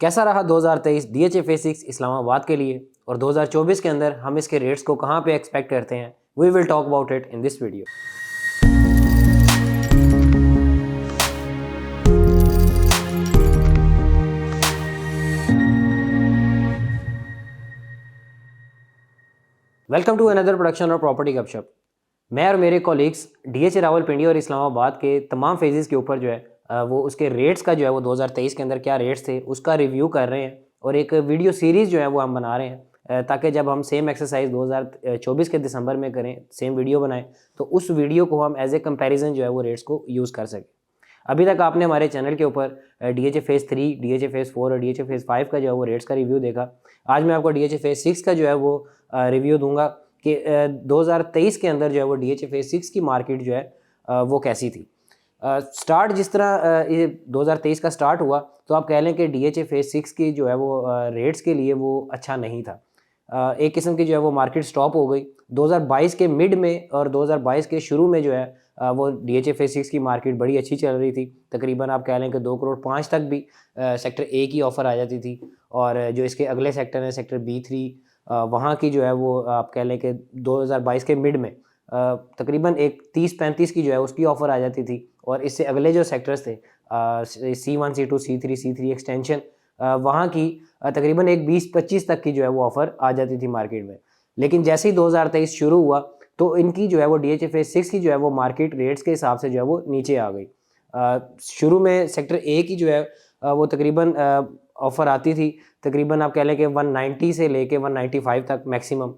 कैसा रहा 2023 DHA phase 6 Islamabad के लिए और 2024 के अंदर हम इसके रेट्स को कहां पे एक्सपेक्ट करते हैं। We will talk about it in this video. Welcome to another production और प्रॉपर्टी गपशप। मैं और मेरे कॉलीग्स डीएचए रावलपिंडी और इस्लामाबाद के तमाम फेजेस के ऊपर जो है वो उसके रेट्स का जो है वो 2023 के अंदर क्या रेट्स थे उसका रिव्यू कर रहे हैं और एक वीडियो सीरीज़ जो है वो हम बना रहे हैं ताकि जब हम सेम एक्सरसाइज 2024 के दिसंबर में करें, सेम वीडियो बनाएं, तो उस वीडियो को हम एज ए कंपैरिजन जो है वो रेट्स को यूज़ कर सकें। अभी तक आपने हमारे चैनल के ऊपर डीएचए फेज़ 3, डीएचए फेज़ 4 और डीएचए फेज़ 5 का जो है वो रेट्स का रिव्यू देखा। आज मैं आपको डीएचए फेज़ 6 का जो है वो रिव्यू दूंगा कि 2023 के अंदर जो है वो डीएचए फेज़ 6 की मार्केट जो है वो कैसी थी। स्टार्ट जिस तरह ये 2023 का स्टार्ट हुआ तो आप कह लें कि डीएचए फेज़ 6 की जो है वो रेट्स के लिए वो अच्छा नहीं था। एक किस्म की जो है वो मार्केट स्टॉप हो गई 2022 के मिड में और 2022 के शुरू में जो है वो डीएचए फेज़ 6 की मार्केट बड़ी अच्छी चल रही थी। तकरीबन आप कह लें कि 2 करोड़ 5 तक भी सेक्टर ए की ऑफ़र आ जाती थी और जो इसके अगले सेक्टर हैं सेक्टर B3 वहाँ की जो है वो आप कह लें कि 2022 के मिड में तकरीबन एक 30-35 की जो है उसकी ऑफ़र आ जाती थी और इससे अगले जो सेक्टर्स थे C1, C2, C3 एक्सटेंशन वहाँ की तकरीबन एक 20-25 तक की जो है वो ऑफ़र आ जाती थी मार्केट में। लेकिन जैसे ही 2023 शुरू हुआ तो इनकी जो है वो डीएचए फेज़ 6 की जो है वो मार्केट रेट्स के हिसाब से जो है वो नीचे आ गई। शुरू में सेक्टर ए की जो है वो तकरीबन ऑफ़र आती थी तकरीबन आप कह लें कि 190 से लेके 195 तक मैक्सिमम,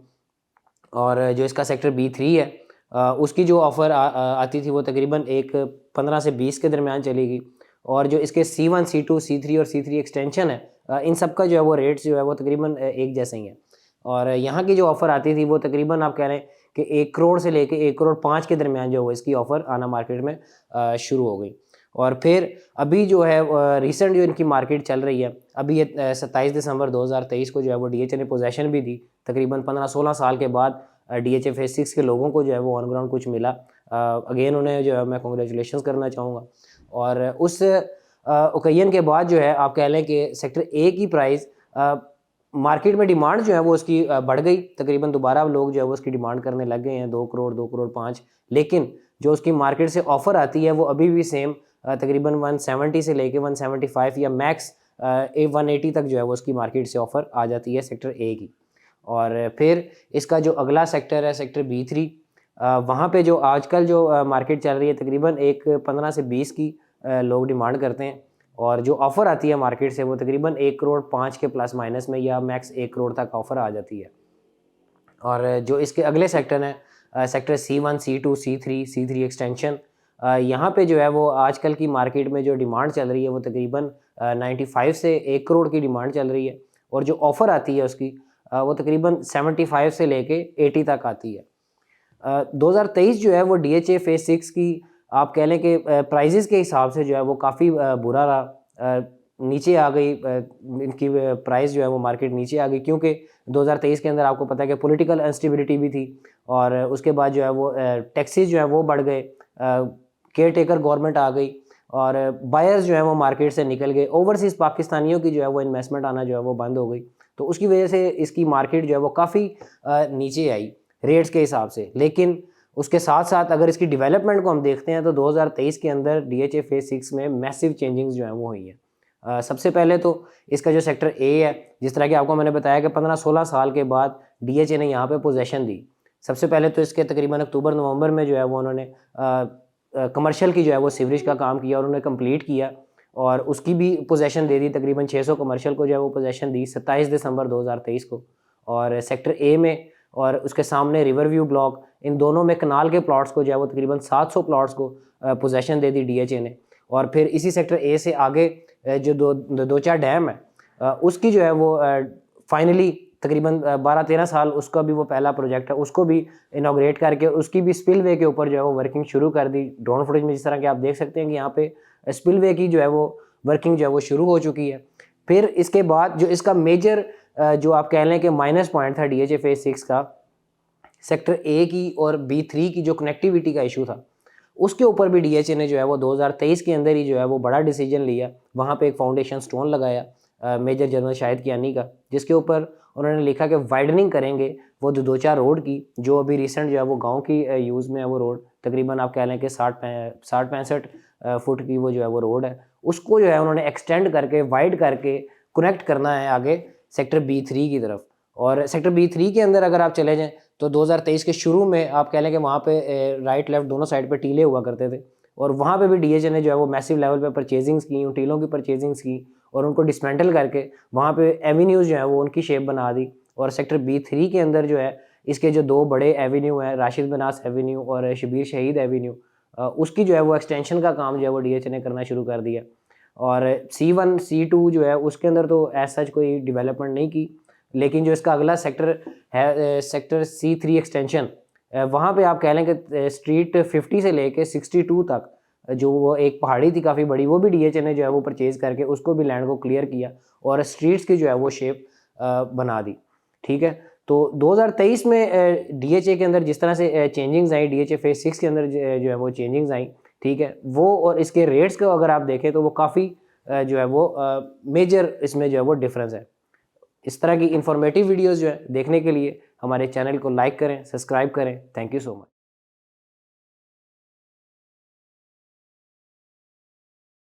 और जो इसका सेक्टर B3 है उसकी जो ऑफ़र आती थी वो तकरीबन एक 15 से 20 के दरमियान चलेगी और जो इसके C1, C2, C3 और C3 एक्सटेंशन है इन सब का जो है वो रेट्स जो है वो तकरीबन एक जैसे ही है। और यहाँ की जो ऑफ़र आती थी वो तकरीबन आप कह रहे हैं कि 1 करोड़ से लेके 1 करोड़ 5 के दरमियान जो है इसकी ऑफ़र आना मार्केट में शुरू हो गई। और फिर अभी जो है रिसेंट जो इनकी मार्केट चल रही है अभी ये 27 दिसंबर 2023 को जो है वो डीएचए ने पोजेशन भी दी। तकरीबन 15-16 साल के बाद डीएचए फेज़ 6 के लोगों को जो है वो ऑन ग्राउंड कुछ मिला। अगेन उन्हें जो है मैं कांग्रेचुलेशंस करना चाहूँगा। और उस ओकेजन के बाद जो है आप कह लें कि सेक्टर ए की प्राइस मार्केट में डिमांड जो है वो उसकी बढ़ गई। तकरीबन दोबारा लोग जो है वो उसकी डिमांड करने लग गए हैं 2 करोड़ 2 करोड़ 5, लेकिन जो उसकी मार्केट से ऑफ़र आती है वो अभी भी सेम तकरीबन 170 से लेके 175 या मैक्स 180 तक जो है वो उसकी मार्केट से ऑफ़र आ जाती है सेक्टर ए की। और फिर इसका जो अगला सेक्टर है सेक्टर B3 वहाँ पे जो आजकल जो मार्केट चल रही है तकरीबन एक 15 से 20 की लोग डिमांड करते हैं और जो ऑफ़र आती है मार्केट से वो तकरीबन 1 करोड़ 5 के प्लस माइनस में या मैक्स 1 करोड़ तक ऑफ़र आ जाती है। और जो इसके अगले सेक्टर हैं sector C1, C2, C3 extension यहाँ पे जो है वो आजकल की मार्केट में जो डिमांड चल रही है वो तकरीबन 95 से 1 करोड़ की डिमांड चल रही है और जो ऑफ़र आती है उसकी वो तकरीबन 75 से लेके 80 तक आती है। 2023 जो है वो डीएचए फेज़ 6 की आप कह लें कि प्राइजेज़ के हिसाब से जो है वो काफ़ी बुरा रहा। नीचे आ गई इनकी प्राइस जो है वो मार्केट नीचे आ गई क्योंकि 2023 के अंदर आपको पता है कि पॉलिटिकल इंस्टेबिलिटी भी थी और उसके बाद जो है वो टैक्सेस जो है वो बढ़ गए, केयर टेकर गवर्नमेंट आ गई और बायर्स जो है वो मार्केट से निकल गए। ओवरसीज़ पाकिस्तानियों की जो है वो इन्वेस्टमेंट आना जो है वो बंद हो गई, तो उसकी वजह से इसकी मार्केट जो है वो काफ़ी नीचे आई रेट्स के हिसाब से। लेकिन उसके साथ साथ अगर इसकी डेवलपमेंट को हम देखते हैं तो 2023 के अंदर डीएचए फेज़ 6 में मैसिव चेंजिंग्स जो हैं वो हुई हैं। सबसे पहले तो इसका जो सेक्टर ए है, जिस तरह कि आपको मैंने बताया कि 15-16 साल के बाद डीएचए ने यहाँ पे पोजीशन दी। सबसे पहले तो इसके तकरीबन अक्टूबर-नवंबर में जो है वो उन्होंने कमर्शियल की जो है वो सीवरेज का काम किया और उन्होंने कंप्लीट किया और उसकी भी पोजीशन दे दी। तकरीबन 600 कमर्शियल को जो है वो पोजीशन दी 27 दिसंबर 2023 को। और सेक्टर ए में और उसके सामने रिवर व्यू ब्लॉक, इन दोनों में कनाल के प्लॉट्स को जो है वो तकरीबन 700 प्लॉट्स को पोजीशन दे दी डीएचए ने। और फिर इसी सेक्टर ए से आगे जो दो चार डैम है उसकी जो है वो फाइनली तकरीबन 12-13 साल उसका भी वो पहला प्रोजेक्ट है, उसको भी इनॉग्रेट करके उसकी भी स्पिलवे के ऊपर जो है वो वर्किंग शुरू कर दी। ड्रोन फुटेज में जिस तरह के आप देख सकते हैं कि यहाँ पे स्पिलवे की जो है वो वर्किंग जो है वो शुरू हो चुकी है। फिर इसके बाद जो इसका मेजर जो आप कह लें कि माइनस पॉइंट था डीएचए फेज़ 6 का, सेक्टर ए की और B3 की जो कनेक्टिविटी का इशू था उसके ऊपर भी डीएचए ने जो है वो 2023 के अंदर ही जो है वो बड़ा डिसीजन लिया। वहाँ पे एक फाउंडेशन स्टोन लगाया मेजर जनरल शाहिद कियानी का, जिसके ऊपर उन्होंने लिखा कि वाइडनिंग करेंगे वो दो चार रोड की, जो अभी रिसेंट जो है वो गांव की यूज़ में है वो रोड, तकरीबन आप कह लें कि 60-65 फुट की वो जो है वो रोड है, उसको जो है उन्होंने एक्सटेंड करके वाइड करके कनेक्ट करना है आगे सेक्टर B3 की तरफ। और सेक्टर B3 के अंदर अगर आप चले जाएँ तो 2023 के शुरू में आप कह लें कि वहाँ पे राइट लेफ्ट दोनों साइड पे टीले हुआ करते थे, और वहाँ पे भी DHA ने जो है वो मैसिव लेवल पे परचेजिंग्स की, उन टीलों की परचेजिंग्स की और उनको डिसमेंटल करके वहाँ पे एवेन्यूज़ जो है वो उनकी शेप बना दी। और सेक्टर B3 के अंदर जो है इसके जो 2 बड़े एवेन्यू हैं, राशिद बनास एवेन्यू और शबीर शहीद एवेन्यू, उसकी जो है वो एक्सटेंशन का काम जो है वो DHA ने करना शुरू कर दिया। और C1 C2 जो है उसके अंदर तो एज सच कोई डेवलपमेंट नहीं की, लेकिन जो इसका अगला सेक्टर है सेक्टर C3 एक्सटेंशन, वहाँ पे आप कह लें कि स्ट्रीट 50 से लेके 62 तक जो वो एक पहाड़ी थी काफ़ी बड़ी, वो भी DHA ने जो है वो परचेज़ करके उसको भी लैंड को क्लियर किया और स्ट्रीट्स की जो है वो शेप बना दी। ठीक है, तो 2023 में DHA के अंदर जिस तरह से चेंजिंग्स आई, DHA फेज 6 के अंदर जो है वो चेंजिंग्स आई, ठीक है, वो और इसके रेट्स को अगर आप देखें तो वो काफ़ी जो है वो मेजर इसमें जो है वो डिफरेंस है। इस तरह की इंफॉर्मेटिव वीडियोस जो है देखने के लिए हमारे चैनल को लाइक करें, सब्सक्राइब करें। Thank you so much.